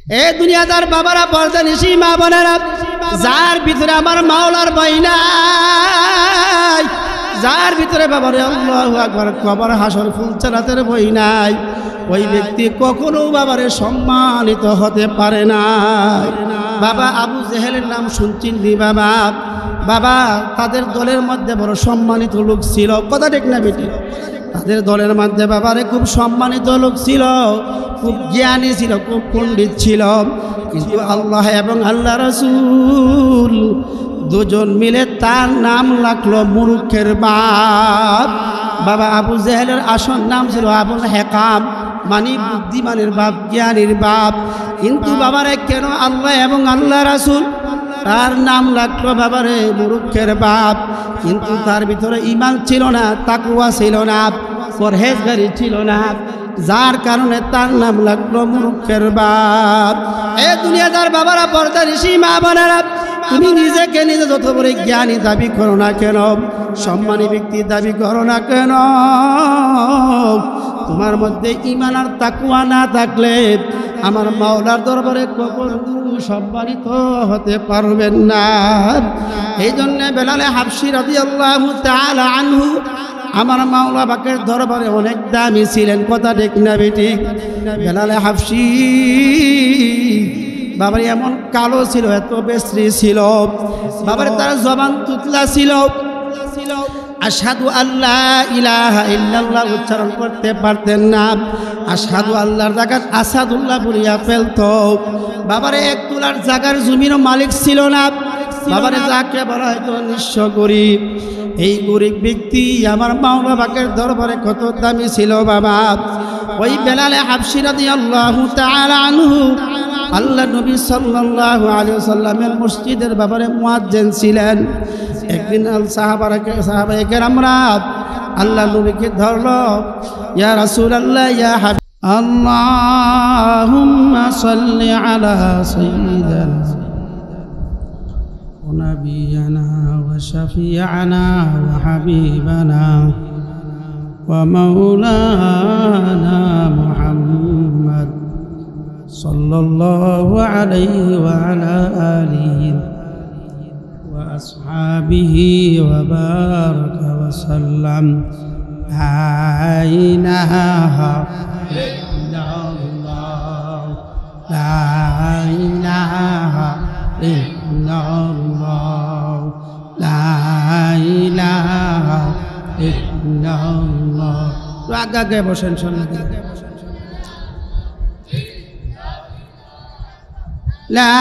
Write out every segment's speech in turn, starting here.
এ দুনিয়াদার বাবারা, পর্দা নিশি মা বোনেরা, যার ভিতরে আমার মাওলার ভয় নাই, যার ভিতরে বাবারে আল্লাহু আকবার কবর হাসর ফুলচারাতের ভয় নাই, ওই ব্যক্তি কখনো বাবারে সম্মানিত হতে পারে না। বাবা আবু জেহেলের নাম শুনছেন দি বাবা? বাবা তাদের দলের মধ্যে বড় সম্মানিত লোক ছিল, কথা ঠিক না বেটি? তাদের দলের মধ্যে বাবারে খুব সম্মানিত লোক ছিল, খুব জ্ঞানী ছিল, খুব পণ্ডিত ছিল। কিন্তু আল্লাহ এবং আল্লাহ রাসূল দুজন মিলে তার নাম রাখলো মূর্খের বাপ। বাবা আবু জেহেলের আসল নাম ছিল আবুল হেকাম, মানে বুদ্ধিমানের বাপ, জ্ঞানীর বাপ। কিন্তু বাবারে কেন আল্লাহ এবং আল্লাহ রাসূল তার নাম রাখলো বাবারে মূর্খের বাপ? কিন্তু তার ভিতরে ঈমান ছিল না, তাকওয়া ছিল না, পরহেজগারি ছিল না, যার কারণে তার নাম লাগলো মূর্খের বাপ। এ দুনিয়াদার বাবারা, পর্দা নিশি মা বোনেরা, তুমি নিজেকে নিজে যত বড় জ্ঞানী দাবি করো না কেন, সম্মানী ব্যক্তি দাবি করো না কেন, তোমার মধ্যে ঈমান আর তাকওয়া না থাকলে আমার মাওলার দরবারে কখনো সম্মানিত হতে পারবেন না। এই জন্য বেলালে হাবশী রাদিয়াল্লাহু তাআলা আনহু আমার মাওলা পাকের দরবারে অনেক দামি ছিলেন, কথা ঠিক না বেটি? বেলালে হাবশী বাবার এমন কালো ছিল, এত বিশ্রী ছিল বাবার, তার জবান তুতলা ছিল, আশহাদু আল্লা ইলাহা ইল্লাল্লাহ উচ্চারণ করতে পারতেন না। আশহাদু আল্লাহর জায়গায় আসাদুল্লাহ বলিয়া ফেলত। বাবারে এক তোলার জায়গার জমিরও মালিক ছিল না। বাবারে যাকে বলা হয়তো নিঃস্ব গরিব, এই গরিব ব্যক্তি আমার মাওলা পাকের দরবারে কত দামি ছিল বাবা। ওই বেলালে হাবশী রাদিয়াল্লাহু তাআলা আনহু আল্লাহ নবী সাল্লাল্লাহু আলাইহি ওয়াসাল্লামের মসজিদের ব্যাপারে মুয়াজ্জিন ছিলেন। একদিন সাহাবায়ে কেরামরা আল্লাহ নবীকে ধরলো, ইয়া রাসূলুল্লাহ, ইয়া হাবিব আল্লাহুম্মা সাল্লি আলা সাইয়্যিদিনা ওয়া নাবিয়িনা ওয়া শাফি'ানা ওয়া হাবিবানা ওয়া মাওলানা মুহাম্মদ সাল্লাল্লাহু আলাইহি ওয়া আলা আলিহি ওয়া আসহাবিহি ওয়া বারাকা ওয়া সাল্লাম। লা ইলাহা ইল্লাল্লাহ, লা ইলাহা ইল্লাল্লাহ, লা ইলাহা ইল্লাল্লাহ। আগে বসেন, সন্ন্যাসী। লা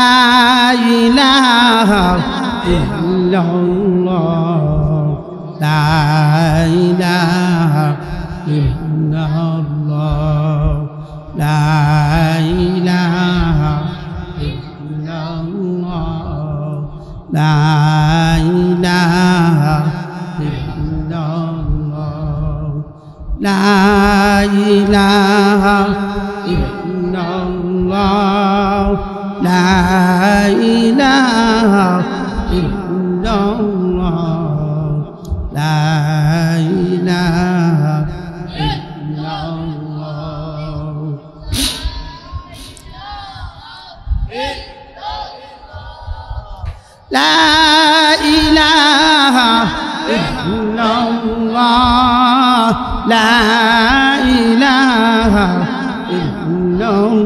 ইলাহা ইল্লাল্লাহ, লা ইলাহা ইল্লাল্লাহ, লা ইলাহা ইল্লাল্লাহ, লা ইলাহা ইল্লাল্লাহ, লা ইলাহা ইল্লাল্লাহ, লা ইলাহা ইল্লাল্লাহ, লা ইলাহা ইল্লাল্লাহ। লা ইলাহা ইল্লাল্লাহ, লা ইলাহা ইল্লাল্লাহ, লা ইলাহা ইল্লাল্লাহ,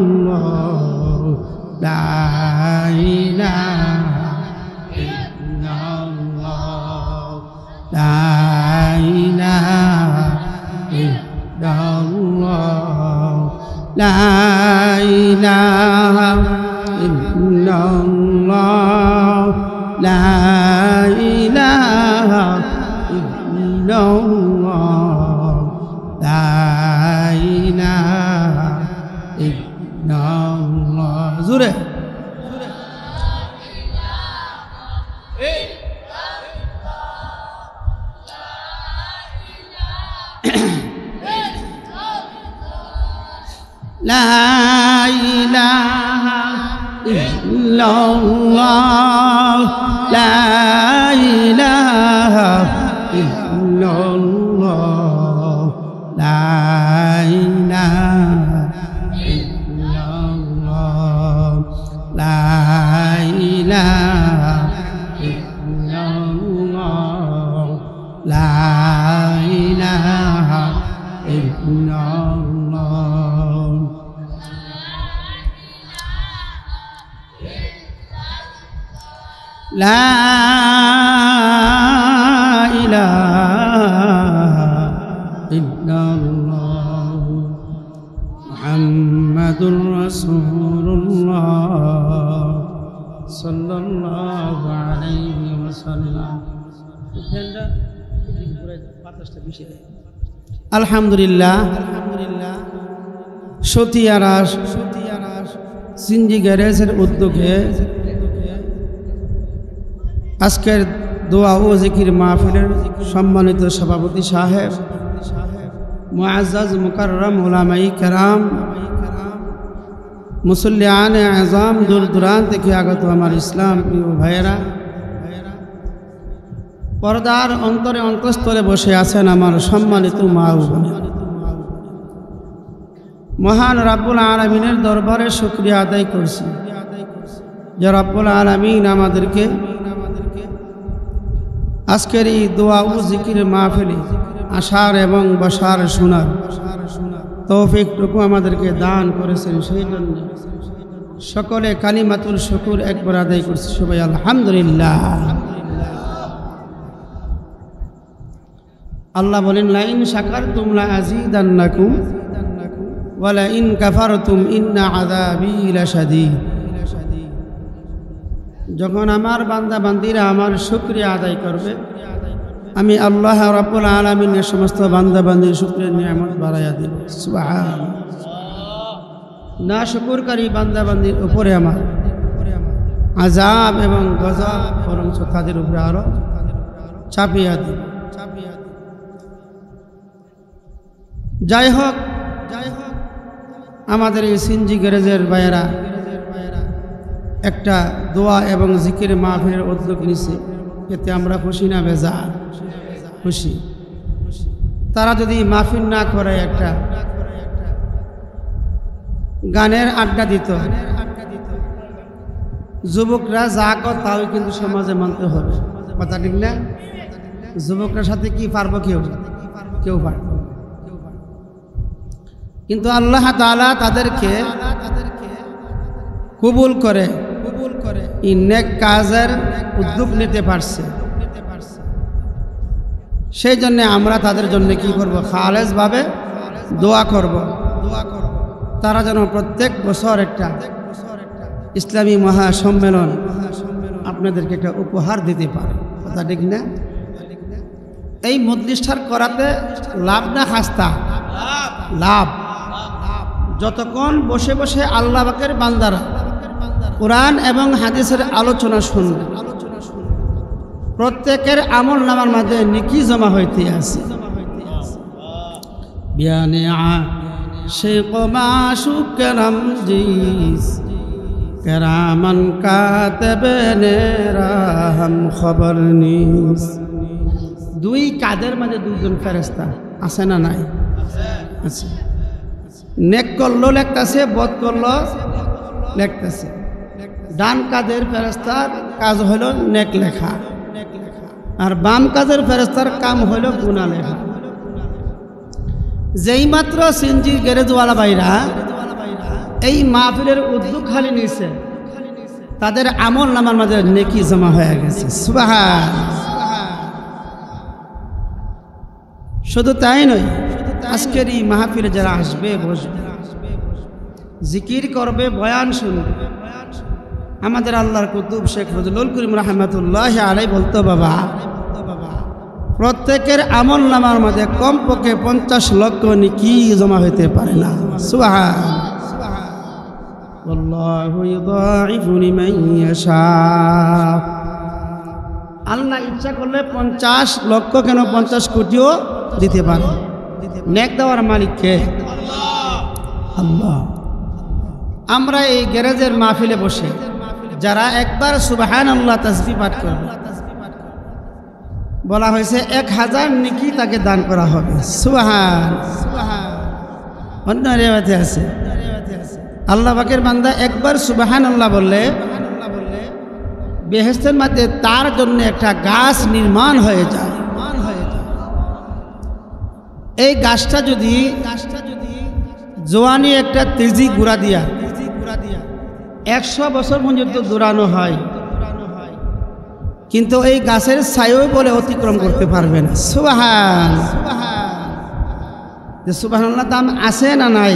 লা ইলাহা ইল্লাল্লাহ, লা ইলাহা ইল্লাল্লাহ, লা ইলাহা ইল্লাল্লাহ, লা ইলাহা ইল্লাল্লাহ। জোরে লা ইলাহা ইল্লাল্লাহ, লা ইলাহা ইল্লাল্লাহ, লা ইলাহা ইল্লাল্লাহ, লা ইলাহা ইল্লাল্লাহ মুহাম্মাদুর রাসূলুল্লাহ সাল্লাল্লাহু আলাইহি ওয়াসাল্লাম। আলহামদুলিল্লাহ, সতিয়ারা সিনজি গ্যারেজের উদ্যোগে আজকের দোয়া ও জিকির মাহফিলের সম্মানিত সভাপতি সাহেব, মুআজ্জাজ মুকাররম উলামায়ে কেরাম, মুসল্লিয়ানে আযম, দূর দূরান্ত থেকে আগত আমার ইসলাম প্রিয় ভাইয়েরা, পর্দার অন্তরে অন্তঃস্থলে বসে আছেন আমার সম্মানিত মা ও বোনেরা, মহান রব্বুল আলামিনের দরবারে শুকরিয়া আদায় করছি যে রব্বুল আলামিন আমাদেরকে আজকের এই দোয়া ও জিকির মাহফিলে আসার এবং বসার শোনার তৌফিকটুকু আমাদেরকে দান করেছেন। সেই জন্য সকলে কালিমাতুল শুকুর একবার আদায় করছি সবাই আলহামদুলিল্লাহ। আল্লাহ বলেন, লাইন শাকারতুম লা আযীদান্নাকুম ওয়া লাইন কাফারতুম ইন্না আযাবী লাশাদীদ। যখন আমার বান্দা বান্দীরা আমার শুকরিয়া আদায় করবে, আমি আল্লাহ রাব্বুল আলামিনের সমস্ত বান্দা বান্দীর শুকরিয়া নিয়ামত বাড়াইয়া দেব। সুবহানাল্লাহ। না শুকরকারী বান্দা বান্দীর উপরে আমার আযাব এবং গজব বরং তাদের উপরে আরো চাপিয়া দেব। যাই হোক, আমাদের এই সিনজি গ্যারেজের ভাইয়েরা একটা দোয়া এবং জিকির মাহফিলের উদ্যোগ নিছে, এতে আমরা খুশি না বেজার? খুশি। তারা যদি মাহফিল না করে একটা গানের আড্ডা দিত, যুবকরা যা কর তাও কিন্তু সমাজে মানতে হবে, কথা ঠিক না? যুবকরা সাথে কি পারবো? কেউ পারবে, কিন্তু আল্লাহ তাআলা তাদেরকে কবুল করে এই নেক কাজের উদ্যোগ নিতে পারছে। সেই জন্য আমরা তাদের জন্য কি করব? খালেস ভাবে দোয়া করব, তারা যেন প্রত্যেক বছর একটা ইসলামী মহাসম্মেলন আপনাদেরকে একটা উপহার দিতে পারে, কথা ঠিক না? এই মজলিসটার করাতে লাভ না খাস্তা? লাভ। যতক্ষণ বসে বসে আল্লাহ পাকের বান্দারা কোরআন এবং হাদিসের আলোচনা শুনবে, প্রত্যেকের আমল নামার মাঝে নেকি জমা হইতে আছে। বিয়ানে আশিক মাশুক কেরাম জিস কেরামান কাতেবেনে রাহম খবর নিস। দুই কাদের মাঝে দুইজন ফেরেশতা আছে না নাই? আছে। নেক করলো লেখতেছে, বদ করলো লেখতেছে। ডান কাদের ফেরেশতার কাজ হলো নেক লেখা, আর বাম কাজের ফেরেশতার কাম হলো গুনাহ লেখা। যেই মাত্র সিনজি গ্যারেজওয়ালা ভাইরা এই মাহফিলের উদ্যোগ খালি নিয়েছে, তাদের আমল নামার মাঝে নেকি জমা হয়ে গেছে। সুবহানাল্লাহ। শুধু তাই নয়, আজকের এই মাহফিলে যারা আসবে, বসবে, জিকির করবে, বয়ান শুনবে, আমাদের আল্লাহর কুতুব শেখ ফজলুল করিম রাহমাতুল্লাহ আলাইহি বলতো, বাবা প্রত্যেকের আমল নামার মাঝে কমপক্ষে 50 লক্ষ নেকি জমা হইতে পারে না। সুবহানাল্লাহ। আল্লাহু ইউদাইফু লিমান ইয়াশা। আল্লাহ ইচ্ছা করলে 50 লক্ষ কেন 50 কোটিও দিতে পারে। নেক দেওয়ার মালিক কে? আল্লাহ। আমরা এই গ্যারেজের মাহফিলে বসে যারা একবার সুবহানাল্লাহ তাসবিহ পাঠ করবে, বলা হয়েছে 1000 নেকি তাকে দান করা হবে। সুবহানাল্লাহ। অন্য রিওয়ায়াতে আছে আল্লাহ পাকের বান্দা একবার সুবহানাল্লাহ বললে বেহেশতের মধ্যে তার জন্য একটা গাছ নির্মাণ হয়ে যায়। এই গাছটা যদি জোয়ানি একটা তেজি গুড়া দিয়া 100 বছর পর্যন্ত দৌড়ানো হয়, কিন্তু এই গাছের ছায়াও বলে অতিক্রম করতে পারবে না। সুবহান, যে সুবহানাল্লাহ দাম আছে না নাই?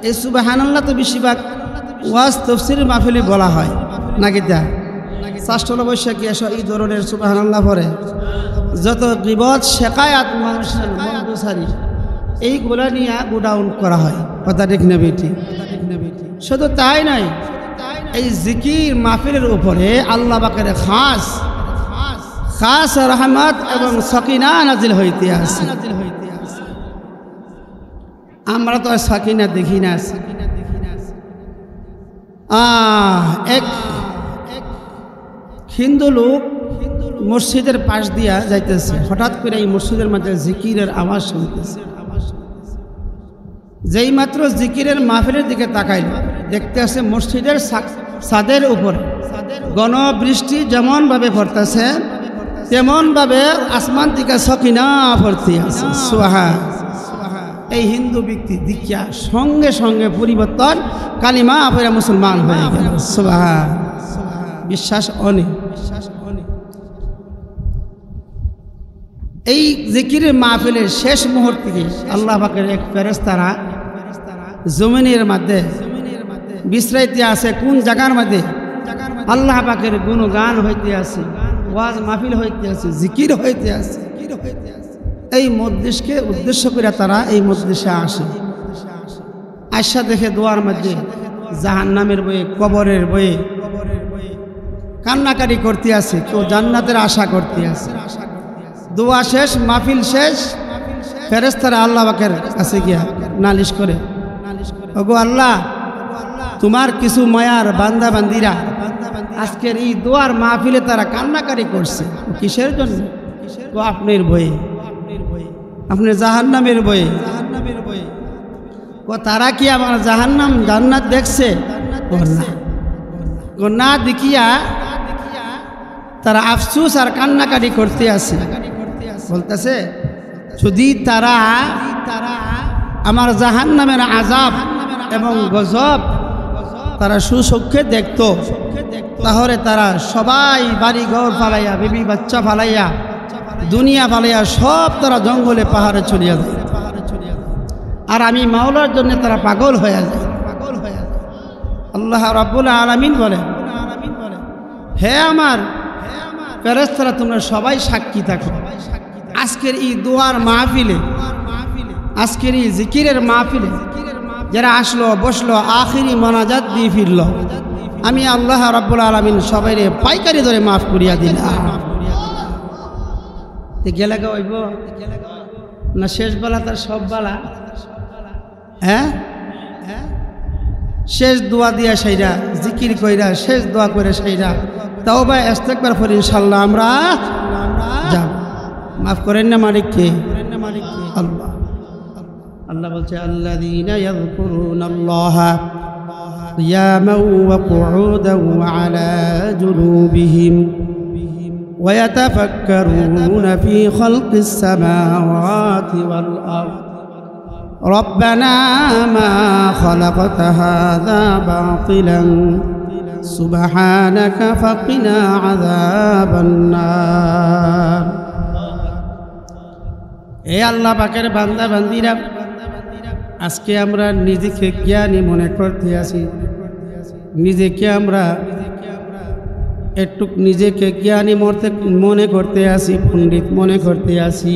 এই সুবহানাল্লাহ তো বেশিরভাগ ওয়াজ তাফসীর মাহফিলে বলা হয় নাকি? তা শাস্ত্র বৈশাখী এসো এই ধরনের সুবহানাল্লাহ পরে যত গীবত শেকায়াত মানুষের মন্দসারি এইগুলা নিয়ে গোডাউন করা হয়। কথা ঠিক না বেটি? শুধু তাই নয়, এই জিকির মাহফিলের উপরে আল্লাহ পাকের খাস রহমত এবং সাকিনা নাজিল হইতে আছে। আমরা তো সাকিনা দেখি না। এক হিন্দু লোক মসজিদের পাশ দিয়া যাইতেছে, হঠাৎ করে এই মসজিদের মাঝে জিকিরের আওয়াজ শুনতেছে। যেই মাত্র জিকিরের মাহফিলের দিকে তাকাইল, দেখতে আসে মসজিদের ছাদের উপরে ঘন বৃষ্টি যেমন ভাবে পড়তেছে তেমন ভাবে আসমান থেকে সাকিনা পড়তে আছে। সুবহান। এই হিন্দু ব্যক্তি দীক্ষা সঙ্গে সঙ্গে পরিবর্তন, কালিমা পড়ে মুসলমান হয়ে গেল। সুবহান। বিশ্বাস অনেক। এই জিকিরের মাহফিলের শেষ মুহূর্তে আল্লাহ পাকের এক ফেরেশতারা জমিনের মধ্যে বিশ্রাইতে আছে। কোন জায়গার মধ্যে? আল্লাহ পাকের গুণগান হইতে আছে, ওয়াজ মাহফিল হইতে আছে, জিকির হইতে আছে। এই মজলিসকে উদ্দেশ্য করে তারা এই মজলিসে আসে। আয়সা দেখে দোয়ার মধ্যে জাহান্নামের বয়ে, কবরের বয়ে কান্নাকারি করতে আছে, কেউ জান্নাতের আশা করতে আছে। দোয়া শেষ, মাহফিল শেষ, ফেরেশতারা আল্লাহ পাকের কাছে গিয়া নালিশ করে, ওগো আল্লাহ, তোমার কিছু মায়ার বান্দা বান্দিরা আজকের এই দোয়ার মাহফিলে তারা কান্নাকারি করছে। কিসের জন্য? ও আপনার বয়ে, আপনার জাহান্নামের বয়ে। ও তারা কি আমার জাহান্নাম জান্নাত দেখছে? না দেখিয়া তারা আফসোস আর কান্নাকারি করতে আছে। বলতেছে যদি তারা আমার জাহান্নামের আযাব এবং গজব তারা সুচক্ষে দেখত, তাহলে তারা সবাই বাড়ি ঘর ফালাইয়া, বিবি বাচ্চা ফালাইয়া, দুনিয়া ফালাইয়া সব তারা জঙ্গলে পাহাড়ে চলিয়া যায়। আর আমি মাওলার জন্য তারা পাগল হয়ে যায়। আল্লাহ রাব্বুল আলামিন বলে, হে আমার ফেরেশতারা, তোমরা সবাই সাক্ষী থাকো। আজকের এই দোয়ার মাহফিলে, আজকের এই জিকিরের মাহফিলে যারা আসলো, বসলো, আখিরি মোনাজাত দিয়ে ফিরল, আমি আল্লাহ রাব্বুল আলামিন সবাই পাইকারি ধরে মাফ করিয়া দিলাম। গেলে হইব না শেষ বেলা তার সব বেলা? হ্যাঁ, শেষ দোয়া দিয়া সেইরা, জিকির কইরা শেষ দোয়া করে সেইরা তাওবা ইস্তেগফার করে ইনশাআল্লাহ আমরা যাব। মাফ করেন না মালিককে? আল্লাহ। আল্লাহ বলছে, আল্লাযীনা ইয়াযকুরুনাল্লাহা কিয়ামান ওয়া কুউদান ওয়া আলা জুনুবিহিম ওয়া ইয়াতাফাক্কারুনা ফি খালকিস সামাওয়াতি ওয়াল আরদ রব্বানা মা খালাকতা হাযা বাতিলান সুবহানাকা ফাকিনা আযাবান নার। এ আল্লাহ পাকের বান্দা বান্দিরা, আজকে আমরা নিজেকে জ্ঞানী মনে করতে আছি, নিজেকে আমরা একটু নিজেকে জ্ঞানী মনে করতে আসি, পণ্ডিত মনে করতে আসি।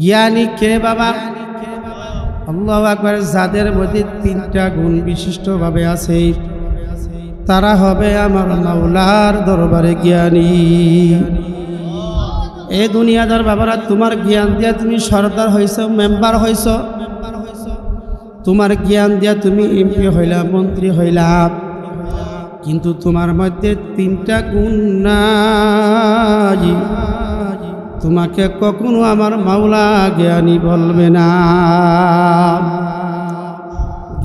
জ্ঞানী কে বাবা? আল্লাহু আকবার। যাদের মধ্যে তিনটা গুণ বিশিষ্টভাবে আছে তারা হবে আমার মাওলার দরবারে জ্ঞানী। এ দুনিয়াদার বাবারা, তোমার জ্ঞান দিয়া তুমি সরদার হইছ, মেম্বার হইছ, তোমার জ্ঞান দিয়া তুমি এমপি হইলা, মন্ত্রী হইলা, কিন্তু তোমার মধ্যে তিনটা গুণ নাই। তোমাকে কখনো আমার মাওলা জ্ঞানী বলবে না।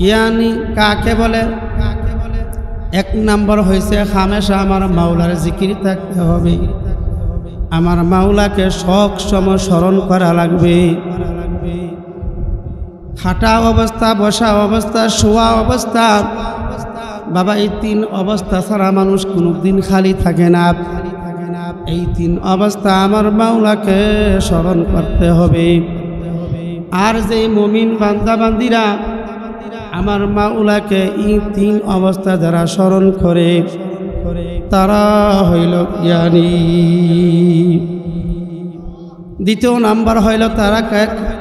জ্ঞানী কাকে বলে? এক নম্বর হয়েছে হামেশা আমার মাওলার জিকির থাকতে হবে। আমার মাওলাকে সব সময় স্মরণ করা লাগবে। হাঁটা অবস্থা, বসা অবস্থা, শোয়া অবস্থা, বাবা এই তিন অবস্থা ছাড়া মানুষ কোনোদিন খালি থাকে না। এই তিন অবস্থা আমার মাওলাকে স্মরণ করতে হবে। আর যে মুমিন বান্দা বান্দিরা আমার মাওলাকে এই তিন অবস্থা যারা স্মরণ করে তারা হইল জ্ঞানী। দ্বিতীয় নাম্বার হইল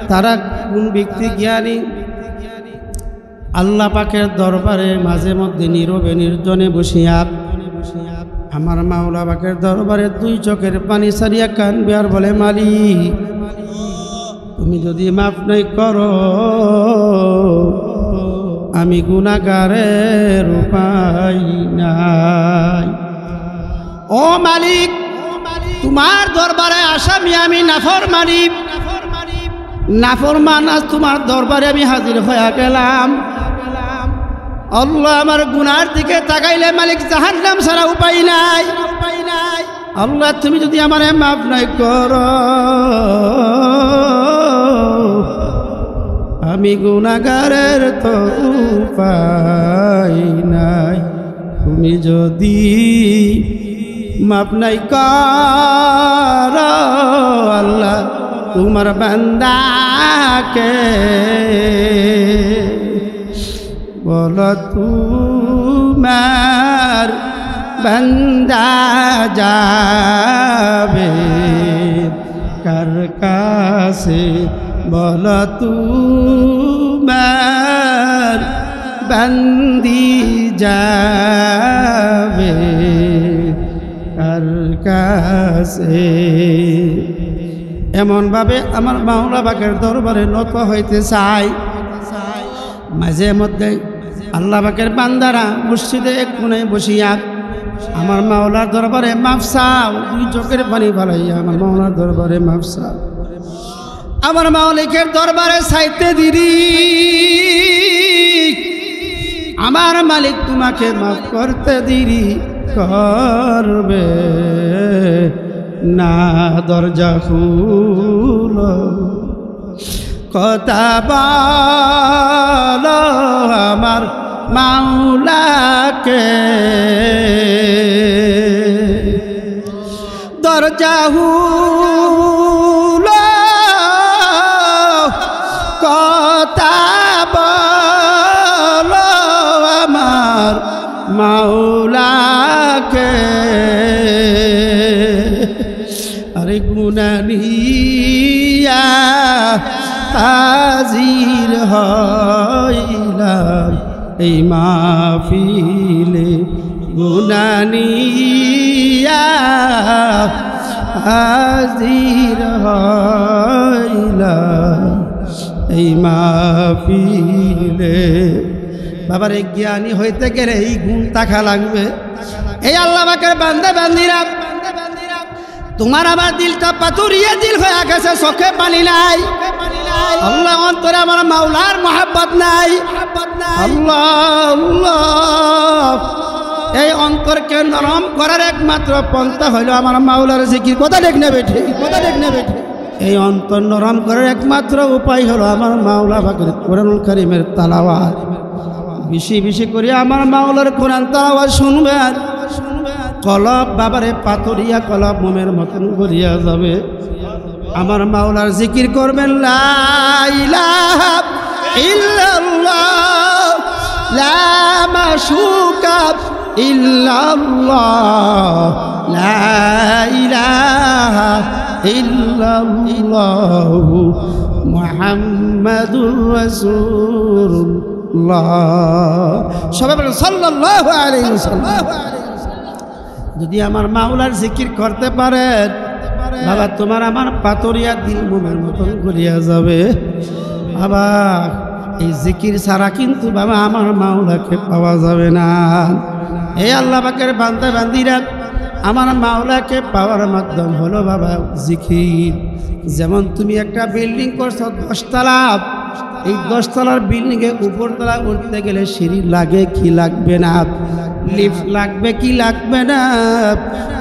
তারা কোন ব্যক্তি জ্ঞানী? আল্লাহ পাকের দরবারে মাঝে মধ্যে নীরবে নির্জনে বসিয়া আমার মাওলা পাকের দরবারে দুই চোখের পানি সারিয়া কানবে আর বলে, মালিক তুমি যদি মাফ নাই করো আমি গুনাহগারের উপায় নাই। ও মালিক, তোমার দরবারে আসামি আমি নাফরমান, আজ তোমার দরবারে আমি হাজির হয়ে গেলাম। আল্লাহ আমার গুনার দিকে তাকাইলে মালিক জাহান্নাম ছাড়া উপায় নাই। আল্লাহ তুমি যদি আমারে মাফ নাই করো আমি গুনাহগারের তো উপায় নাই। তুমি যদি মাফ নাই করো আল্লাহ তোমার বান্দাকে বলো তোমার বান্দা যাবে কার কাছে? বলো তোমার বান্দি যাবে কার কাছে? এমনভাবে আমার মাওলা পাকের দরবারে নত হইতে চাই। মাঝে মধ্যে আল্লাহ পাকের বান্দারা মসজিদে এক কোণে বসিয়া আমার মাওলার দরবারে মাফ চাও, দুই চোখের পানি ফেলাইয়া আমার মাওলার দরবারে মাফ চাও। আমার মাওলিকের দরবারে চাইতে দিদি আমার মালিক তোমাকে মাফ করতে দেরি করবে না। দরজা খুলো, কথা বলো আমার মাওলাকে, দরজা খুলো, কথা বলো আমার মাওলাকে। আরে গুনাহ নিয়া হাজির হইলাম এই মাহফিলে, গুনাহ নিয়া হাজির হইলাম এই মাহফিলে। বাবার এই জ্ঞানী হইতে গেলে এই গুণ থাকা লাগবে। এই আল্লাহ পাকের বান্দা বান্দিরা তোমার আমার দিলটা পাথুরিয়া দিল হয়ে গেছে, চোখে পানি নাই। আল্লাহ অন্তরে আমার মাওলার মহাব্বত নাই। আল্লাহ এই অন্তরকে নরম করার একমাত্র পন্থা হইল আমার মাওলার জিকির। কথা ঠিক না বেঠে? এই অন্তর নরম করার একমাত্র উপায় হলো আমার মাওলা পাকের কোরআনুল কারীমের তেলাওয়াত। বেশি বেশি করে আমার মাওলার কোরআন তেলাওয়াত শুনবেন। কলব বাবারে পাথরিয়া কলব মোমের মতন করিয়া যাবে। আমার মাওলার জিকির করবেন, লা ইলাহা ইল্লাল্লাহ লা মাশুকা ইল্লাল্লাহ লা ইলাহা ইল্লাল্লাহ মুহাম্মাদুর রাসূলুল্লাহ। সবাই বলেন সাল্লাল্লাহু আলাইহি ওয়াসাল্লাম। যদি আমার মাওলার জিকির করতে পারেন বাবা, তোমার আমার পাথরিয়া দিল মোমের মতন করিয়া যাবে। আবার এই জিকির ছাড়া কিন্তু বাবা আমার মাওলাকে পাওয়া যাবে না। এই আল্লাহ পাকের বান্দা বান্দিরা আমার মাওলাকে পাওয়ার মাধ্যম হলো বাবা জিকির। যেমন তুমি একটা বিল্ডিং করছো 10 তলা, এই 10 তলার বিল্ডিংয়ে উপরতলা উঠতে গেলে সিঁড়ি লাগে কি লাগবে না? লিফট লাগবে কি লাগবে না?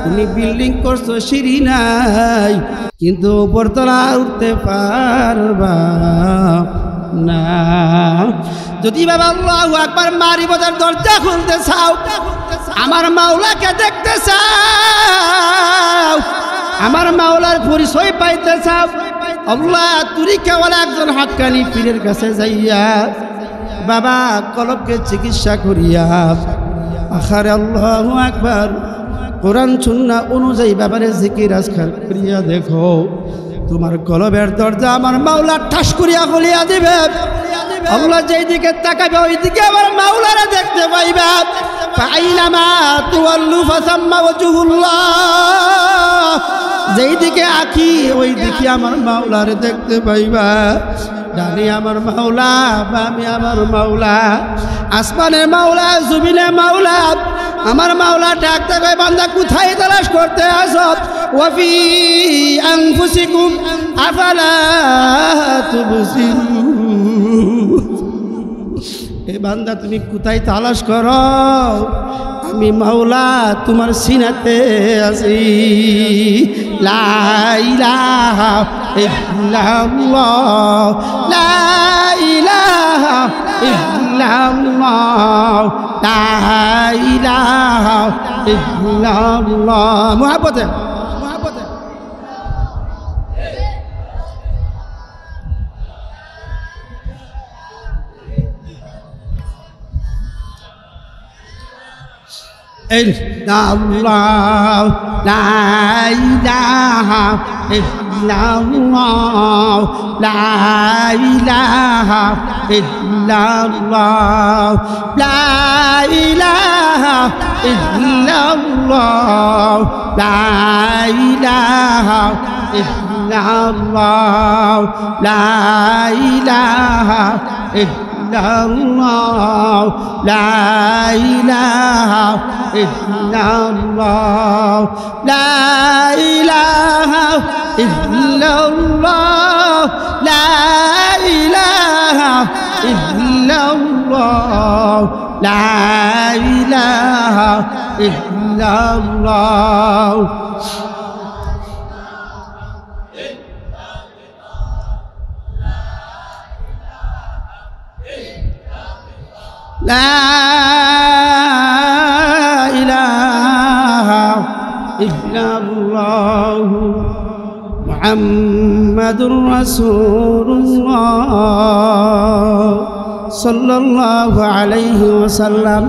তুমি বিল্ডিং করছো সিঁড়ি নাই, কিন্তু উপরতলা উঠতে পারবা না। যদি বাবা আল্লাহু আকবার মারিফতের দরজা খুলতে চাও, আমার মাওলাকে দেখতে চাও, আমার মাওলার পরিচয় পাইতে চাও, আল্লাহ তরিকাওয়ালা একজন হাক্কানি পীরের কাছে যাইয়া বাবা কলবকে চিকিৎসা করিয়া আখারে আল্লাহু আকবার কোরআন সুন্নাহ অনুযায়ী বাবারে জিকির আজকার করিয়া দেখো, তোমার কলবের দরজা আমার মাওলা ঠাস করিয়া খুলিয়া দিবে। আল্লাহ যেই দিকে তাকাবে ওই দিকে আমার মাওলারে দেখতে পাইবা। ফাইনামা তুওয়াল্লু ফাসাম্মা ওয়াজহুল্লাহ, যেই দিকে আঁকি ওই দিকে আমার মাওলারে দেখতে পাইবা। ডানে আমার মাওলা, বামে আমার মাওলা, আসমানের মাওলা, জমিনের মাওলা। আমার মাওলা ডাকতে কয় বান্দা কোথায় তালাশ করতে আসো? ওয়াফি আনফুসিকুম আফালা তুবসিরুন। এ বান্দা তুমি কোথায় তালাশ করো? আমি মাওলা তোমার সিনাতে আছি। লা ইলাহা ইল্লাল্লাহ, লা ইলাহা ইল্লাল্লাহ, লা ইলাহা ইল্লাল্লাহ। মুহাব্বতে ইল্লাল্লাহ, লা ইলাহা ইল্লাল্লাহ, লা ইলাহা ইল্লাল্লাহ, লা ইলাহা ইল্লাল্লাহ, লা ইলাহা ইল্লাল্লাহ, লা ইলাহা ইল্লাল্লাহ, লা ইলাহা ইল্লাল্লাহ, লা ইলাহা ইল্লাল্লাহ, লা ইলাহা ইল্লাল্লাহ, লা ইলাহা ইল্লাল্লাহ। লা ইলাহা ইল্লাল্লাহ মুহাম্মাদুর রাসূলুল্লাহ সাল্লাল্লাহু আলাইহি ওয়াসাল্লাম।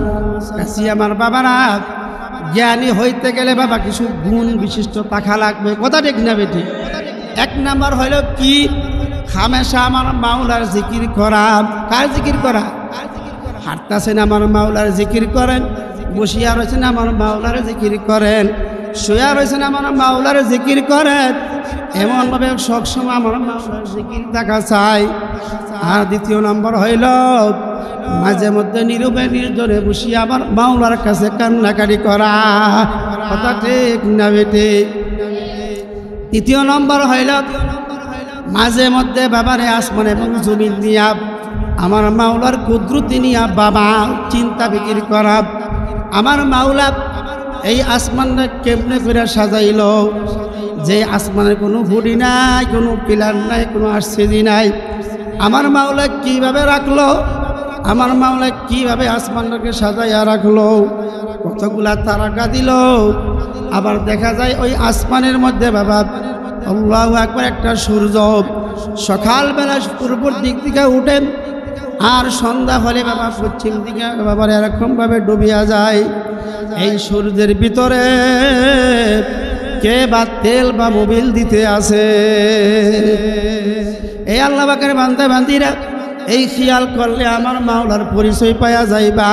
কাছে আমার বাবারা, জ্ঞানী হইতে গেলে বাবা কিছু গুণ বিশিষ্ট থাকা লাগবে, কথা ঠিক না বেটি? এক নাম্বার হইল কি? হামেশা আমার মাওলার জিকির করা। কার জিকির করা? হাঁটতেছেন আমার মাওলার জিকির করেন, বসিয়া রয়েছেন আমার মাওলার জিকির করেন, শুয়া রয়েছেন আমার মাওলার জিকির করেন। এমনভাবে সবসময় আমার মাওলার জিকির থাকা চাই। আর দ্বিতীয় নম্বর হইল মাঝে মধ্যে নীরবে নির্জনে বসিয়া আমার মাওলার কাছে কান্নাকাটি করা, কথা ঠিক না বেটি? তৃতীয় নম্বর হইল মাঝে মধ্যে বাবারে আসমান এবং জমিন নিয়া আমার মাওলার কুদরতি নিয়া বাবা চিন্তা বিক্রি করা। আমার মাওলা এই আসমানটা কেমনে করে সাজাইল, যে আসমানের কোনো হুডি নাই, কোনো পিলার নাই, কোনো আরসিজি নাই। আমার মাওলা কিভাবে রাখলো, আমার মাওলা কিভাবে আসমানটাকে সাজাইয়া রাখলো, কতগুলা তারকা দিল। আবার দেখা যায় ওই আসমানের মধ্যে বাবা আল্লাহু আকবার একটা সূর্য সকালবেলা পূর্বর দিক থেকে উঠেন, আর সন্ধ্যা হলে বাবা পশ্চিম দিকে বাবার এরকমভাবে ডুবিয়া যায়। এই সূর্যের ভিতরে কে বা তেল বা মোবিল দিতে আসে? এই আল্লাহ পাকের বান্দা বান্দিরা এই খেয়াল করলে আমার মাওলার পরিচয় পাওয়া যাইবা।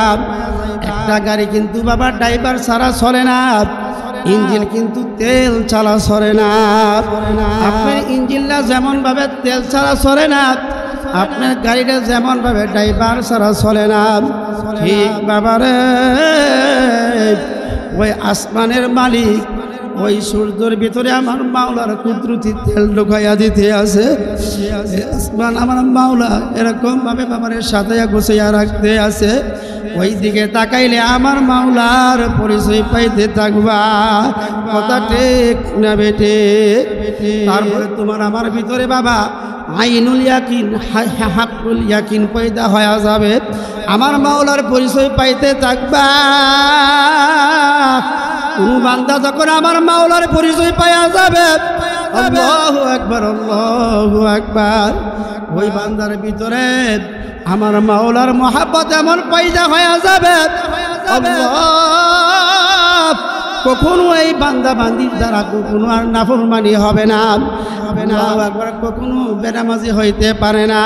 একটা গাড়ি কিন্তু বাবা ড্রাইভার ছাড়া চলে না, ইঞ্জিন কিন্তু তেল ছাড়া চলে না। আপনার ইঞ্জিনটা যেমন ভাবে তেল ছাড়া চলে না, আপনার গাড়িটা যেমন ভাবে ড্রাইভার ছাড়া চলে না, ঠিক বাবারে ওই আসমানের মালিক ওই সূর্যের ভিতরে আমার মাওলার কুদরতি তেল ঢুকাইয়া দিতে আছে। আসমান আমার মাওলা এরকম ভাবে বাবারের সাজাইয়া গোছাইয়া রাখতে আছে। ওই দিকে তাকাইলে আমার মাওলার পরিচয় পাইতে থাকবা, কথা ঠিক না বেটে? তারপরে তোমার আমার ভিতরে বাবা আইনুল ইয়াকিন হাক্কুল ইয়াকিন পয়দা হয়ে যাবে। আমার মাওলার পরিচয় পাইতে থাকবা। কোন বান্দা যখন আমার মাওলার পরিচয় পাওয়া যাবে, আল্লাহু আকবার আল্লাহু আকবার, ওই বান্দার ভিতরে আমার মাওলার মহাব্বত এমন পয়দা হয়ে যাবে, আল্লাহ কখনো এই বান্দা বান্দির দ্বারা কখনো আর নাফরমানি হবে না। আল্লাহু আকবার, কখনো বেনামাজি হইতে পারে না,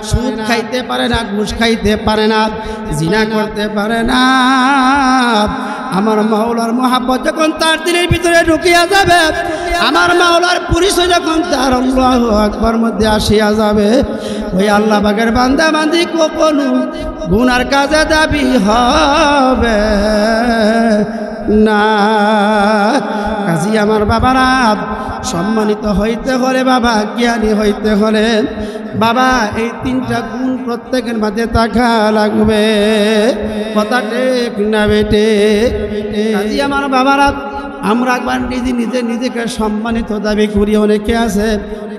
সুদ খাইতে পারে না, ঘুষ খাইতে পারে না, জিনা করতে পারে না। আমার মাওলার মহাব্বত যখন তার দিলের ভিতরে ঢুকিয়া যাবে, আমার মাওলার পরিচয় যখন তার আল্লাহু আকবার মধ্যে আসিয়া যাবে, ওই আল্লাহ পাকের বান্দা বান্দি কখনো গুনার কাজে দাবি হবে না। কাজী আমার বাবারা, সম্মানিত হইতে হলে বাবা, জ্ঞানী হইতে হলে বাবা, এই তিনটা গুণ প্রত্যেকের মাঝে থাকা লাগবে। কথা ঠিক না বেটে? কাজী আমার বাবারা, আমরা একবার নিজেকে সম্মানিত দাবি করি, অনেকে আছে।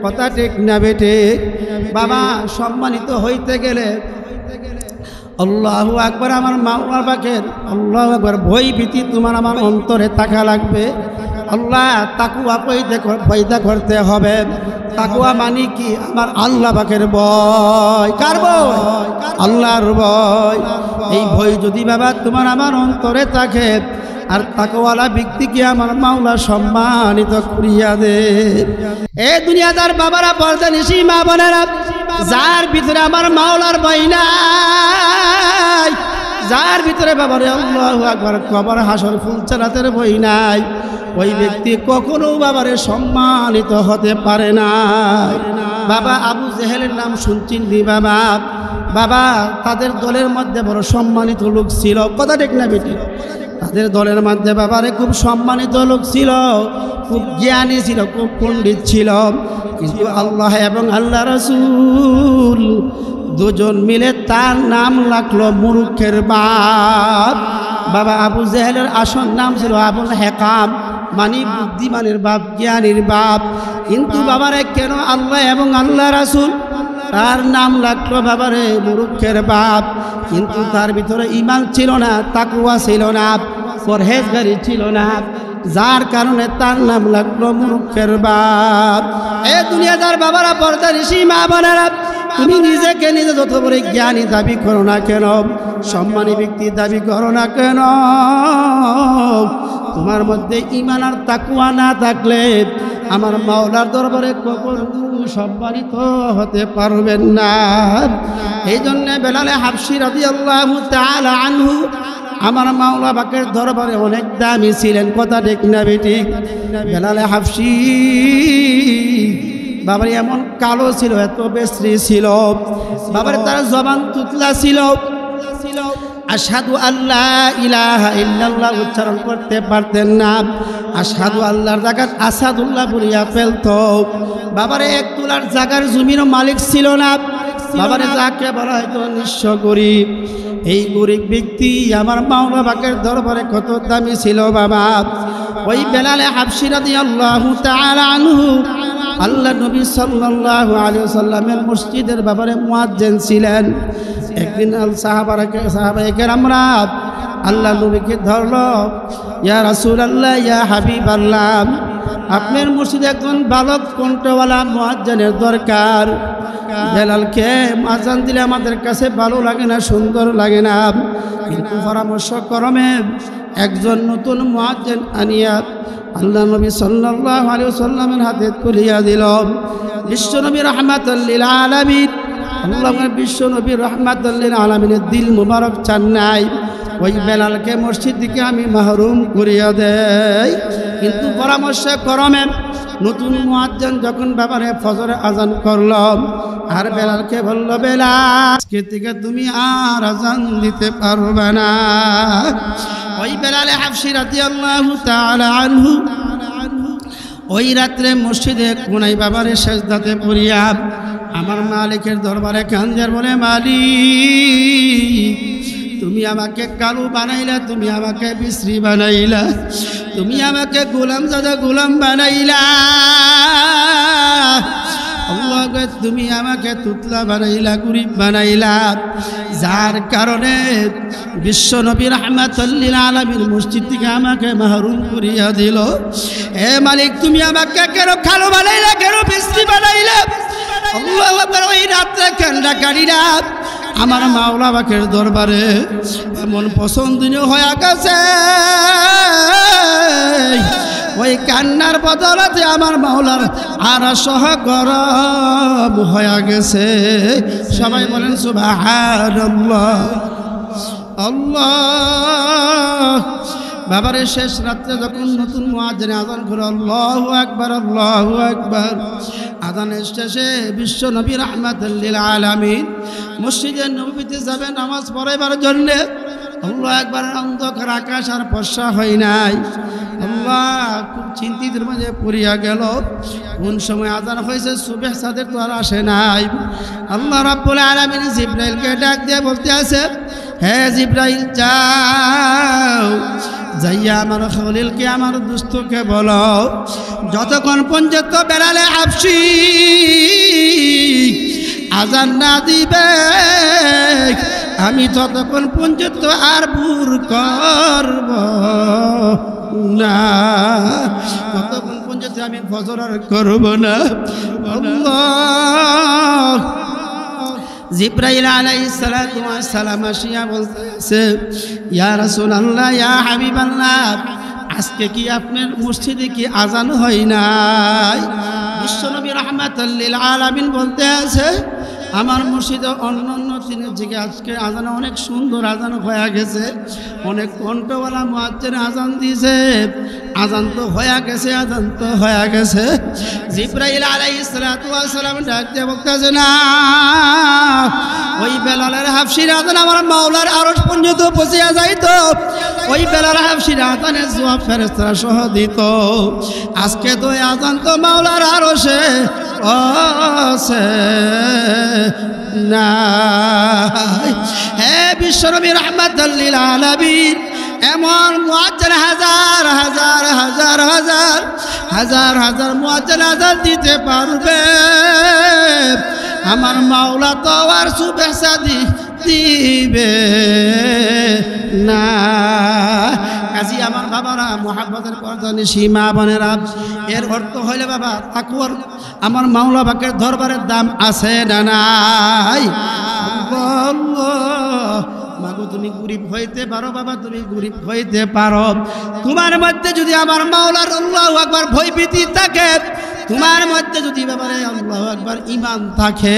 কথা ঠিক না বেটে? বাবা, সম্মানিত হইতে গেলে আল্লাহু আকবার, আমার মাওলার পাকের আল্লাহু আকবার ভয় ভীতি তোমার আমার অন্তরে থাকা লাগবে। আল্লাহ তাকওয়া পয়দা করতে হবে। তাকওয়া মানে কি? আমার আল্লাহ পাকের ভয়। কার ভয়? আল্লাহর ভয়। এই ভয় যদি বাবা তোমার আমার অন্তরে থাকে, আর তাকওয়ালা ব্যক্তিকে আমার মাওলা সম্মানিত করিয়া দে। এ দুনিয়াদার বাবারা, পর্দা নিশি মা বোনেরা, যার ভিতরে আমার মাওলার ভয় নাই, যার ভিতরে বাবারে আল্লাহু আকবার কবর হাসর ফুলচারাতের ভয় নাই, ওই ব্যক্তি কখনো বাবারে সম্মানিত হতে পারে না। বাবা, আবু জেহেলের নাম শুনছেন নি বাবা? বাবা, তাদের দলের মধ্যে বড় সম্মানিত লোক ছিল। কথা ঠিক না বেটি? তাদের দলের মধ্যে বাবারে খুব সম্মানিত লোক ছিল, খুব জ্ঞানী ছিল, খুব পণ্ডিত ছিল। কিন্তু আল্লাহ এবং আল্লাহ রাসূল দুজন মিলে তার নাম রাখলো মূর্খের বাপ। বাবা, আবু জেহেলের আসল নাম ছিল আবুল হেকাম, মানে বুদ্ধিমানের বাপ, জ্ঞানীর বাপ। কিন্তু বাবারে কেন আল্লাহ এবং আল্লাহ রাসূল তার নাম রাখলো বাবারে মূর্খের বাপ? কিন্তু তার ভিতরে ঈমান ছিল না, তাকওয়া ছিল না, পরহেজগারি ছিল না, যার কারণে তার নাম লাগলো মূর্খের বাপ। এ দুনিয়াদার বাবারা, পর্দা নিশি মা বোনেরা, তুমি নিজেকে নিজে যত বড় জ্ঞানী দাবি করো না কেন, সম্মানী ব্যক্তি দাবি করো না কেন, তোমার মধ্যে ঈমান আর তাকওয়া না থাকলে আমার মাওলার দরবারে কখনো সম্মানিত হতে পারবেন না। এই জন্যে বেলালে হাবশি রাদিয়াল্লাহু তাআলা আনহু আমার মাওলা পাকের দরবারে অনেক দামি ছিলেন। কথা ঠিক না বেটি? বেলালে হাবশি বাবার এমন কালো ছিল, এত বিশ্রী ছিল, বাবার তার জবান তুতলা ছিল, আশহাদু আল্লাহ ইলাহা ইল্লাল্লাহ উচ্চারণ করতে পারতেন না। আশহাদু আল্লাহর জায়গায় আসাদুল্লাহ বলিয়া ফেলত। বাবার এক তুলার জায়গার জমিরও মালিক ছিল না। বাবারে যাকে বলা হয়তো নিঃস্ব গরিব, এই গরিব ব্যক্তি আমার মাওলা পাকের দরবারে কত দামি ছিল বাবা। ওই বেলালে হাবশি রাদিয়াল্লাহু তাআলা আনহু আল্লাহ নবী সাল্লাল্লাহু আলাইহি ওয়াসাল্লামের মসজিদের ব্যাপারে মুয়াজ্জিন ছিলেন। একদিন সাহাবায়ে কেরামরা আল্লাহ নবীকে ধরলো, ইয়া রাসূলুল্লাহ, ইয়া হাবিবাল্লাহ, আপনার মসজিদে একজন বালক কণ্ঠওয়ালা মুয়াজ্জিনের দরকার। বেলালকে আযান দিলে আমাদের কাছে ভালো লাগে না, সুন্দর লাগে না, কিন্তু পরামর্শ ক্রমে একজন নতুন মুয়াজ্জিন আনিয়া আল্লাহ নবী সাল্লাল্লাহু আলাইহি ওয়াসাল্লামের হাতে তুলিয়া দিল। বিশ্বনবী রাহমাতুল লিল আলামিন, আল্লাহর বিশ্বনবী রাহমাতুল লিল আলামিনের দিল মুবারক চান নাই ওই বেলালকে মসজিদ থেকে আমি মাহরুম করিয়া দেই। কিন্তু পরামর্শ ক্রমে নতুন মুয়াজ্জিন যখন ব্যাপারে ফজরে আজান করল, আর বেলালকে বলল, বেলাল, আজকে থেকে তুমি আর আজান দিতে পারবে না। ওই বেলালে হাবশি রাদিয়াল্লাহু তাআলা আনহু ওই রাত্রে মসজিদে কোনাই বাবারে সেজদাতে পড়িয়া আমার মালিকের দরবারে কান্দার বলে, মালিক, তুমি আমাকে কালো বানাইলা, তুমি আমাকে বিশ্রী বানাইলা, তুমি আমাকে গোলাম দাদা গোলাম বানাইলা, আল্লাহ তুমি আমাকে তুতলা বানাইলা, গরিব বানাইলা, যার কারণে বিশ্ব নবী রাহমাতুল লিল আলামিন মসজিদ থেকে আমাকে মাহরুম করিয়া দিল। হে মালিক তুমি আমাকে কেন খালো বানাইলা, কেন বৃষ্টি বানাইলা? আল্লাহু আকবার। ওই রাত্রে কান্না কাটিলা আমার মাওলা পাকের দরবারে এমন পছন্দনীয় হয়ে গেছে, ওই কান্নার বদলাতে আমার মাওলার আরশ গরম হয়ে গেছে। সবাই বলেন সুবহানাল্লাহ। আল্লাহ বাবারে শেষ রাত্রে যখন নতুন মুয়াজ্জিন আযান করে আল্লাহু আকবার আল্লাহু আকবার, আযানের শেষে বিশ্ব নবী রাহমাতুল লিল আলামিন মসজিদে নববীতে যাবে নামাজ পড়াইবার জন্য। আল্লাহ একবার অন্ধকার আকাশ আর ফর্সা হয় নাই। আল্লাহ খুব চিন্তিতের মাঝে পড়িয়া গেল, কোন সময় আযান হয়েছে সুবহ সাদের তো আর আসে নাই। আল্লাহ রাব্বুল আলামিন জিবরাইলকে ডাক দিয়ে বলতে আছে, হে জিবরাইল যাও, যাইয়া আমার খলিলকে আমার দুস্থকে বলো যতক্ষণ পর্যন্ত বেলালে হাবশী আযান না দিবে আমি ততক্ষণ পর্যন্ত আর ভুর করব না, ততক্ষণ পর্যন্ত আমি ফজর আর করব না। আল্লাহ জিবরাইল আলাইহিস সালাতু ওয়াস সালাম আসিয়া বলতেছে, ইয়া রাসূলুল্লাহ ইয়া হাবিবাল্লাহ, আজকে কি আপনার মসজিদে কি আযান হয় নাই? বিশ্বনবী রাহমাতুল লিল আলামিন বলতে আছে, আমার মসজিদে অন্য দিনের থেকে আজকে আজান অনেক সুন্দর আজান হয়ে গেছে, অনেক কণ্ঠওয়ালা মুয়াজ্জিন আজান দিয়েছে, আজান তো হয়ে গেছে, আজান তো হয়ে গেছে। জিবরাইল আলাইহিস সালাতু ওয়াস সালাম ডাকতে বলতেছে, না, ওই বেলালের হাফসির আজান আমার মাওলার আরশ পর্যন্ত পৌঁছে যাইতো, ওই বেলাল হাফসির আজানের জবাব ফেরেশতারা সহ দিত। আজকে তো আজান তো মাওলার আরশে আছে না। হে বিশ্বনবী রাহমাতুল লিল আলামিন এমন মুয়াজ্জিন হাজার হাজার হাজার হাজার হাজার হাজার মুয়াজ্জিন আযান দিতে পারবে, আমার মাওলা তো আর সুবহ সাদি দিবে না। কাজী আমার বাবারা, মুহাব্বতের পর্দানি সীমা বোনেরা, এর অর্থ হইলে বাবা তাকওয়ার আমার মাওলা পাকের দরবারের দাম আছে না নাই? মাগো তুমি গরিব হইতে পারো বাবা, তুমি গরিব হইতে পারো, তোমার মধ্যে যদি আমার মাওলার আল্লাহু আকবার ভয়ভীতি থাকে, তোমার মধ্যে যদি বাবারে আল্লাহু আকবার ঈমান থাকে,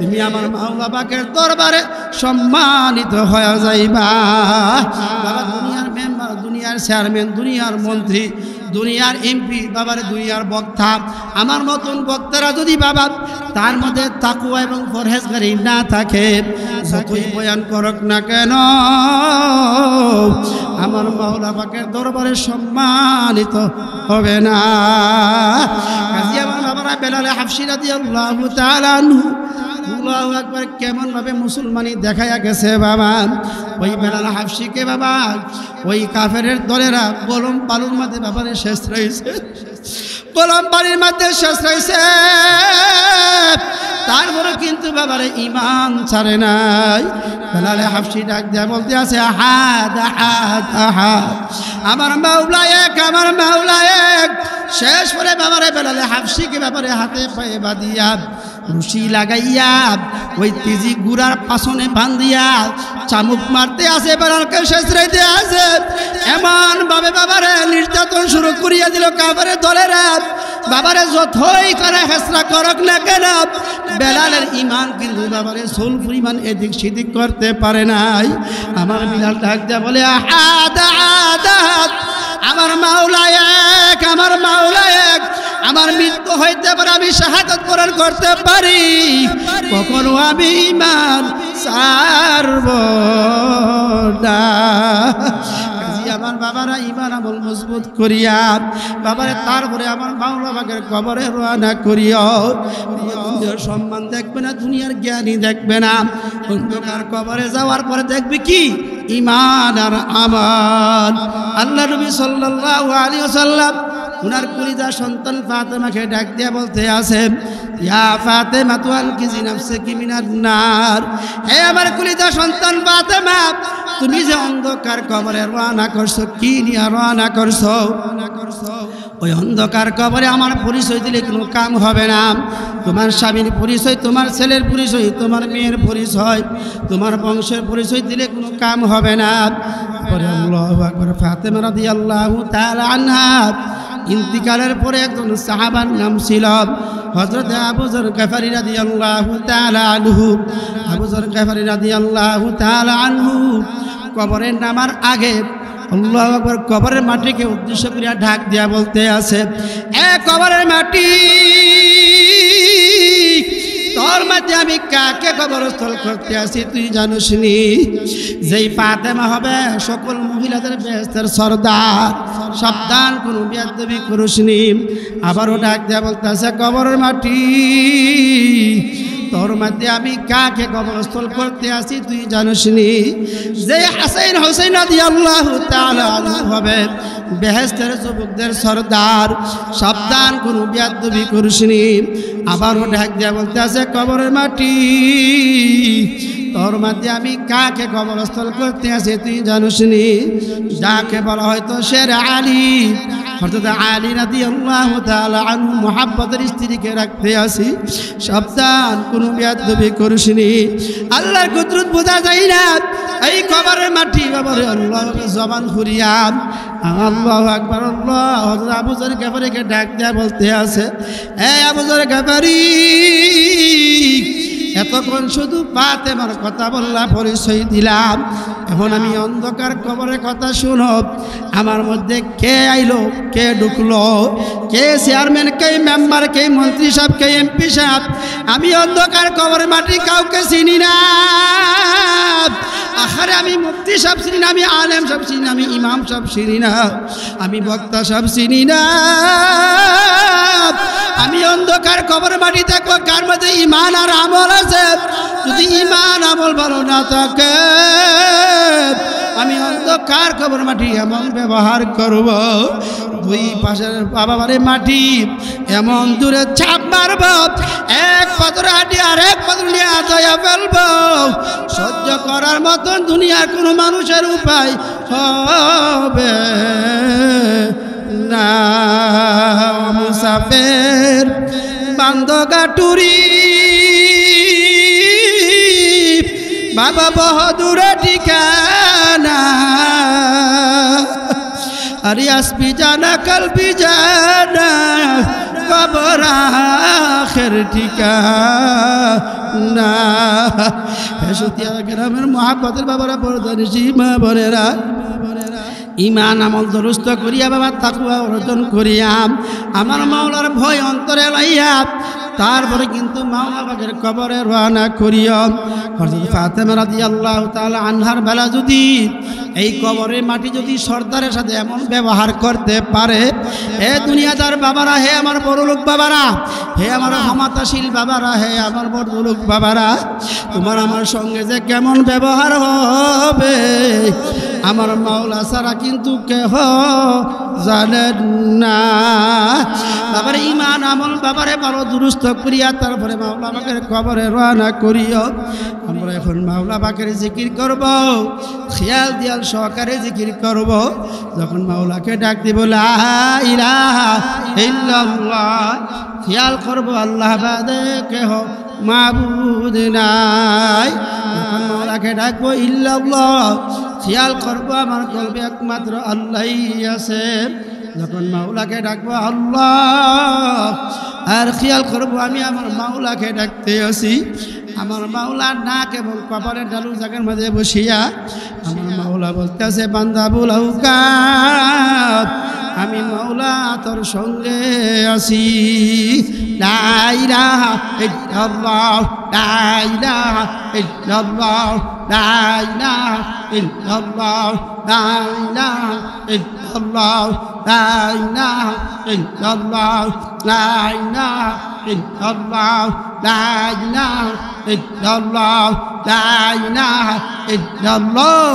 তুমি আমার মাওলা পাকের দরবারে সম্মানিত হয়ে যাইবা। বাবা দুনিয়ার মেম্বার, দুনিয়ার চেয়ারম্যান, দুনিয়ার মন্ত্রী, দুনিয়ার এমপি, বাবার দুনিয়ার বক্তা, আমার মতন বক্তারা যদি বাবা তার মধ্যে তাকওয়া এবং পরহেজগারি না থাকে, যতই বয়ান করক না কেন, আমার মাওলা পাকের দরবারে সম্মানিত হবে না। কাজী আমার বাবারা, বেলাল হাফসি রাদিয়াল্লাহু তাআলা আনহু আল্লাহু আকবার কেমন ভাবে মুসলমানি দেখায়া গেছে বাবা। ওই বেলাল হাফসিকে বাবা ওই কাফেরের দলেরা গরম বালুর মধ্যে বাবারে শেষ রয়েছে, গরম পানির মধ্যে শেষ রয়েছে, তারপরে কিন্তু বাবারে ঈমান ছাড়ে নাই। বেলাল হাফসি ডাক দেয়া বলতে আছে, আহাদ আহাদ আহাদ, আমার মাওলা এক, আমার মাওলা এক। শেষ করে বাবারে বেলাল হাফসিকে বাবারে হাতে পায়ে বাঁধিয়া রুশি লাগাইয়া ওই তেজি গুড়ার পাশনে বান্ধিয়া চামুক মারতে আসে, বেলালকে শেষ রাইতে আছে। এমন ভাবে বাবারে নির্যাতন শুরু করিয়া দিল কাফেরের দলেরা। বাবারে যতই করে হেসরা করক না কেন, বেলালের ঈমান কিন্তু বাবারে সোল পরিমাণ এদিক সেদিক করতে পারে নাই। আমার বিলাল ডাক দেয়া বলে, আহাদ আহাদ আহাদ, আমার মাওলা এক, আমার মাওলা এক। আমার মৃত্যু হইতে পারে, আমি শাহাদাত বরণ করতে পারি, কখনো আমি ঈমান ছাড়ব না। আমার বাবারা ঈমান আমল মজবুত করিয়া বাবারে তারপরে আমার মাওলা পাকের কবরে রওনা করিও। দুনিয়ার সম্মান দেখবে না, দুনিয়ার জ্ঞানী দেখবে না, অন্ধকার কবরে যাওয়ার পরে দেখবে কি ঈমান আর আমল। আল্লাহ নবী সাল্লাল্লাহু আলাইহি ওয়াসাল্লাম উনার কলিজা সন্তান ফাতেমাকে ডাক দিয়া বলতে আছে, ইয়া ফাতেমা তু আনকিজি নাফসাকি মিনান নার। হে আমার কলিজা সন্তান ফাতেমা, তুমি যে অন্ধকার কবরে রওনা করছো, কি নিয়ে রওনা করছো? ওই অন্ধকার কবরে আমার পরিচয় দিলে কোনো কাম হবে না। তোমার স্বামীর পরিচয়, তোমার ছেলের পরিচয়, তোমার মেয়ের পরিচয়, তোমার বংশের পরিচয় দিলে কোনো কাম হবে না। পরে আল্লাহু আকবার। ফাতেমা রাদিয়াল্লাহু তাআলা আনহা ইন্তিকালের পরে একজন সাহাবার নাম ছিল হযরত আবু যর গফারী রাদিয়াল্লাহু তাআলা আনহু। আবু যর গফারী রাদিয়াল্লাহু তাআলা আনহু কবরে নামার আগে আল্লাহু আকবার কবরের মাটিকে উদ্দেশ্য করে ঢাক দিয়া বলতে আছে, এ কবরের মাটি, তোর মাঝে আমি কাকে কবরস্থল করতে আসি তুই জানিস নি? যেই ফাতেমা হবে সকল মহিলাদের বেহেশতের সরদার, সাবধান কোনো বেয়াদবি করিস নি। আবারও ডাক দিয়া বলতে আছে, কবরের মাটি, তোর মধ্যে আমি কাকে কবরস্থল করতে আসি তুই জানিস নি? যে হাসাইন হোসেন রাদিয়াল্লাহু তাআলা আনহু হবে বেহেশতের যুবকদের সরদার, সাবধান কোনো বেয়াদবি করিস নি। আবারও ডাক দিয়া বলতে আছে, কবরের মাটি, তোর মধ্যে আমি কাকে কবরস্থল করতে আসি তুই জানিস নি? যাকে বলা হয়তো শের আলী, হযরত আলী রাদিয়াল্লাহু তাআলা আনহু মুহাব্বতের স্ত্রীকে রাখতে আসি, সাবধান কোনো বেয়াদবি করিস নি। আল্লাহর কুদরত বোঝা যায় না। এই কবরের মাটি কবরে আল্লাহকে জবান খুরিয়া আল্লাহু আকবার আল্লাহ। হযরত আবু যর গফারীকে ডাক দেয়া বলতে আছে, এ আবু যর গফারী, এতক্ষণ শুধু ফাতেমার কথা বললা, পরিচয় দিলাম, এখন আমি অন্ধকার কবরের কথা শুনো। আমার মধ্যে কে আইলো, কে ঢুকলো, কে চেয়ারম্যান, কে মেম্বার, কে মন্ত্রী সাহেব, কে এমপি সাহেব, আমি অন্ধকার কবরের মাটি কাউকে চিনি না। আখারে আমি মুফতি সাহেব চিনি না, আমি আলেম সাহেব চিনি না, আমি ইমাম সাহেব চিনি না, আমি বক্তা সাহেব চিনি না। আমি অন্ধকার কবরের মাটি থাকবো কার মধ্যে ইমান আর আমল আছে। যদি ইমান আমল ভালো না থাকে, আমি অন্ধকার কবর মাটি এমন ব্যবহার করব, দুই পাশের বাবারে মাটি এমন দূরে ছাপ মারব, এক পাথর হাঁটি আর এক পাথর নিয়ে আদায়া ফেলব। সহ্য করার মতন দুনিয়ার কোনো মানুষের উপায় হবে না। মুসাফির বান্দগাটুরি বাবা বহুদূরে ঠিকানা, আরে আসবি জানা কালবি জানা, কবর আখের ঠিকানা। হেসুতিয়া গ্রামের মহাব্বতের বাবারা, পর্দানিশি মা বোনেরা, ইমান আমল দুরুস্ত করিয়া বাবা তাকওয়া অর্জন করিয়া আমার মাওলার ভয় অন্তরে লাইয়া তারপরে কিন্তু মাওলা পাকের কবরে রওনা করিও। হযরত ফাতেমা রাদিয়াল্লাহু তাআলা আনহার বেলা যদি এই কবরের মাটি যদি সর্দারের সাথে এমন ব্যবহার করতে পারে, হে দুনিয়াদার বাবারা, হে আমার বড়লোক বাবারা, হে আমার ক্ষমতাশীল বাবারা, হে আমার বড়লোক বাবারা, তোমার আমার সঙ্গে যে কেমন ব্যবহার হবে আমার মাওলা ছাড়া কিন্তু কেহ জানেন না। বাবার ইমান আমল বাবারে বড় দুরুস্ত করিয়া তারপরে মাওলা পাকের কবরে রওনা করিও। আমরা এখন মাওলা পাকের জিকির করব, খেয়াল দিয়াল সহকারে জিকির করব। যখন মাওলাকে ডাক দিব লা ইলাহা ইল্লাল্লাহ, খেয়াল করব আল্লাহ বাদে কেহ মাবুদ নাই। যখন মাওলাকে ডাকবো ইল্লাল্লাহ, খেয়াল করবো আমার কলবে একমাত্র আল্লাহই আছে। যখন মাওলাকে ডাকবো আল্লাহ, আর খেয়াল করবো আমি আমার মাওলাকে ডাকতে আসি। আমার মাওলা না কেবল কবরের ডালু জায়গার মাঝে বসিয়া আমার মাওলা বলতেছে, বান্দা বুলাউকা, আমি মাওলা তোর সঙ্গে আছি। লা ইলাহা ইল্লাল্লাহ, লা ইলাহা ইল্লাল্লাহ, লা ইলাহা ইল্লাল্লাহ, লা ইলাহা ইল্লাল্লাহ, লা ইলাহা ইল্লাল্লাহ, লা ইলাহা ইল্লাল্লাহ, লা ইলাহা ইল্লাল্লাহ, লা ইলাহা ইল্লাল্লাহ।